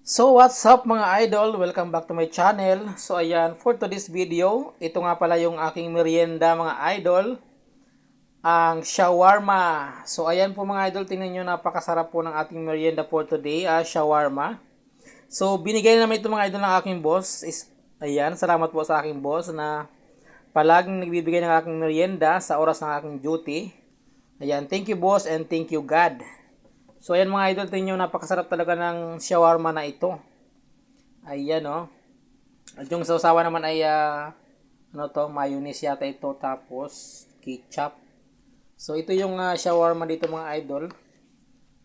So what's up mga idol? Welcome back to my channel. So ayan, for today's video, ito nga pala yung aking merienda mga idol, ang shawarma. So ayan po mga idol, tingnan nyo, napakasarap po ng ating merienda for today, shawarma. So binigay naman ito mga idol ng aking boss. Ayan, salamat po sa aking boss na palaging nagbibigay ng aking merienda sa oras ng aking duty. Ayan, thank you boss and thank you God. So ayan mga idol, tingnan nyo, napakasarap talaga ng shawarma na ito. Ayan oh. At yung sausawa naman ay mayonnaise yata ito, tapos ketchup. So ito yung shawarma dito mga idol.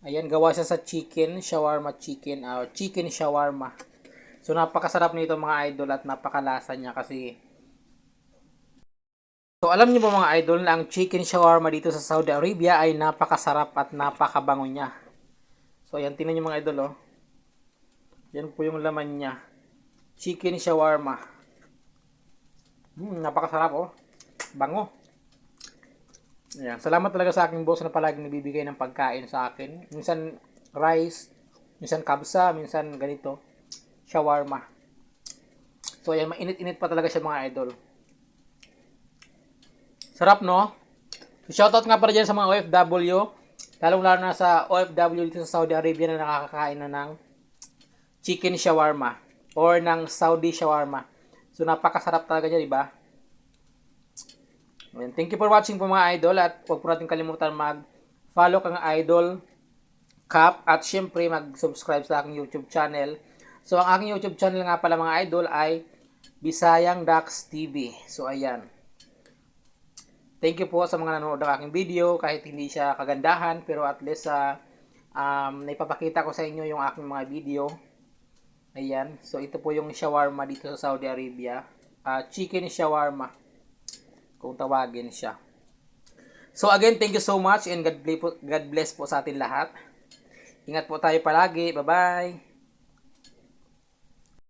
Ayan, gawa siya sa chicken, shawarma chicken, chicken shawarma. So napakasarap nito mga idol at napakalasa niya kasi. So alam niyo ba mga idol na ang chicken shawarma dito sa Saudi Arabia ay napakasarap at napakabango niya. So ayan, tingnan niyo mga idol oh. Yan po yung laman niya. Chicken shawarma. Napakasarap oh. Bango. Ayan. Salamat talaga sa aking boss na palaging nagbibigay ng pagkain sa akin. Minsan rice, minsan kabsa, minsan ganito. Shawarma. So ayan, mainit-init pa talaga siya mga idol. Sarap no? Shoutout nga pala dyan sa mga OFW. Lalong-lalo na sa OFW dito sa Saudi Arabia na nakakakain na ng chicken shawarma or ng Saudi shawarma. So napakasarap talaga niya, di ba? Thank you for watching po mga idol, at huwag po natin kalimutan mag-follow kang idol Cap, at syempre mag-subscribe sa aking YouTube channel. So ang aking YouTube channel nga pala mga idol ay Bisayang Dax TV. So ayan. Thank you po sa mga nanonood ng aking video, kahit hindi siya kagandahan, pero at least naipapakita ko sa inyo yung aking mga video. Ayan. So ito po yung shawarma dito sa Saudi Arabia. Chicken shawarma, kung tawagin siya. So again, thank you so much and God bless po sa atin lahat. Ingat po tayo palagi. Bye-bye.